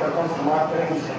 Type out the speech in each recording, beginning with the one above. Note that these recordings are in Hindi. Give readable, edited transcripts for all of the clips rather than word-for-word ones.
करता हूँ, समाप्त करेंगे।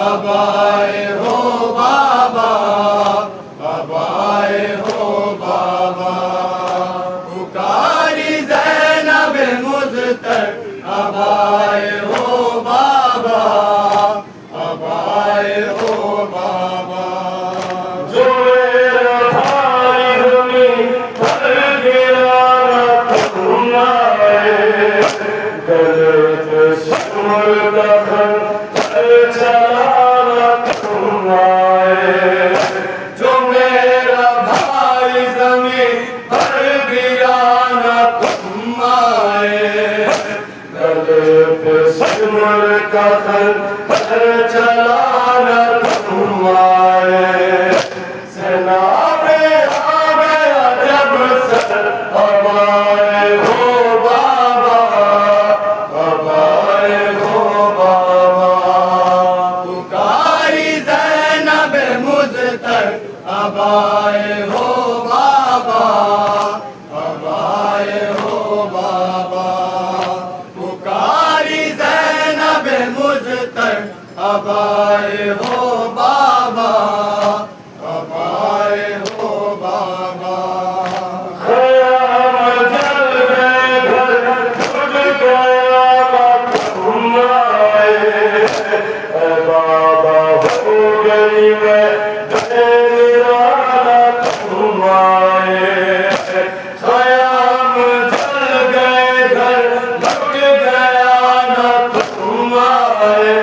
अब आए हो बाबा। तुम आए, जो मेरा भाई ज़मीन पर गिराना तुम आए, गले पे सिमर का खंजर चलाना तुम आए, सेना में आ गया जब सर अब आए हो बाबा, अब आए हो बाबा, पुकारी ज़ैनब मुज़्तर अब आए हो बाबा, अब आए हो बाबा, पुकारी ज़ैनब मुज़्तर अब आए हो बाबा, अब आए हो बाबा। ख़याम जल गए घर छुट गया तुम आए, ऐ बाबा हो गई मैं बेवीराना तुम आए, ख़याम जल गए घर छुट गया ना तुम आए,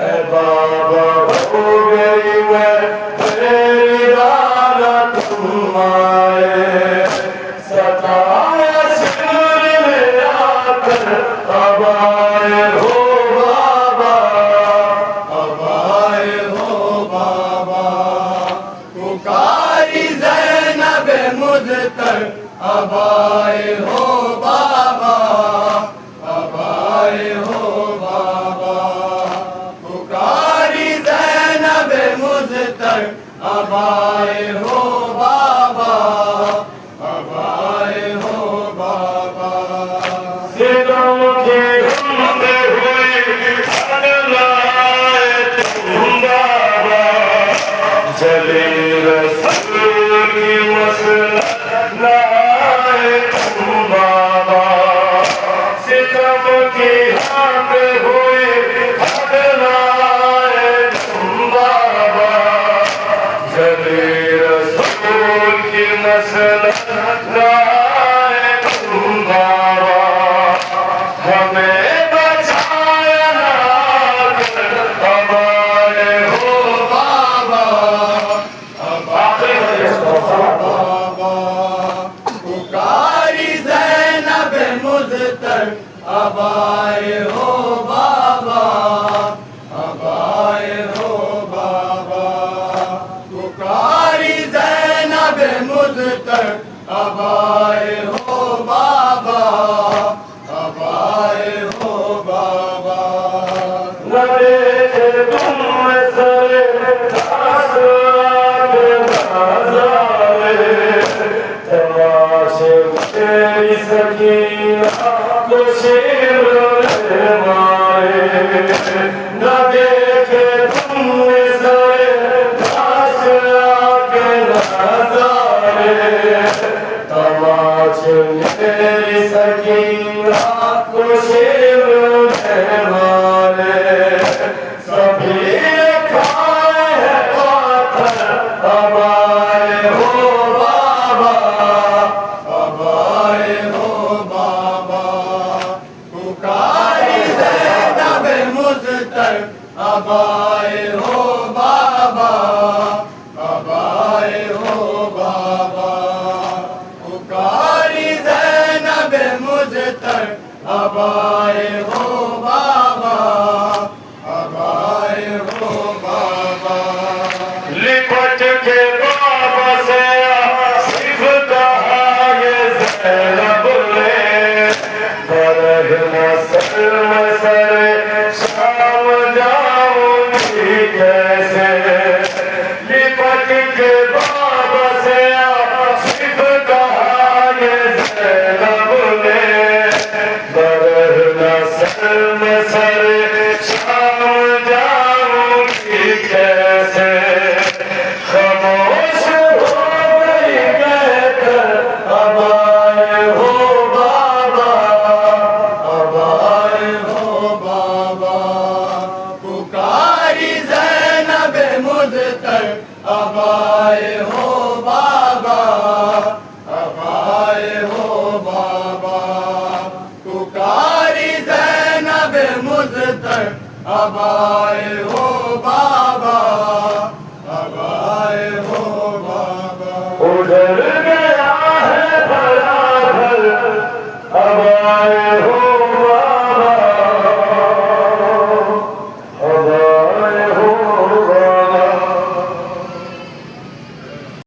ऐ बाबा हो गई मैं बेवीराना तुम आए, सताया सिर में आकर अब आए हो बाबा, अब आए हो बाबा, पुकारी ज़ैनब मुज़्तर अब आए हो बाबा, अब आए हो बाबा, पुकारी ज़ैनब मुज़्तर अब आए हो बाबा, अब आए हो बाबा। सितम की धुंध हुई अगलाए तुम बाबा, जले रसूल की मसलत लाए तुम बाबा, सितम की हाथ हुई अगलाए तुम बाबा, जले रसूल की मसलत लाए तुम बाबा, हमें बचाया ना कर अब आए हो बाबा, अब आए हो बाबा, पुकारी ज़ैनब मुज़्तर अब आए हो बाबा, अब आए हो बाबा, पुकारी ज़ैनब मुज़्तर अब आए हो बाबा, अब आए हो बाबा। न देखे तुम सरे दास आगे नज़ारे, तमाशे तेरी सकीना को शेर में मारे, न देखे तुम सरे दास आगे नज़ारे, तमाशे तेरी सकीना को शेर में मारे, सभी खाए हैं पाथर अब आए हो बाबा, अब आए हो बाबा, पुकारी ज़ैनब मुज़्तर अब आए हो बाबा, अब आए हो बाबा, पुकारी ज़ैनब मुज़्तर अब आए हो बाबा, अब आए हो बाबा। लिपट के बाबा से सिर्फ कहा ये ज़ैनब ने, बरहना सर मसरे शाम जाऊंगी कैसे, लिपट के बाबा से सिर्फ कहा ये ज़ैनब ने, बरहना सर मसरे शाम जाऊंगी कैसे, खामोश हो गई कहकर अब आए हो बाबा, अब आए हो बाबा, पुकारी ज़ैनब मुज़्तर अब आए हो बाबा, अब आए हो बाबा, पुकारी ज़ैनब मुज़्तर अब आए हो बाबा, अब आए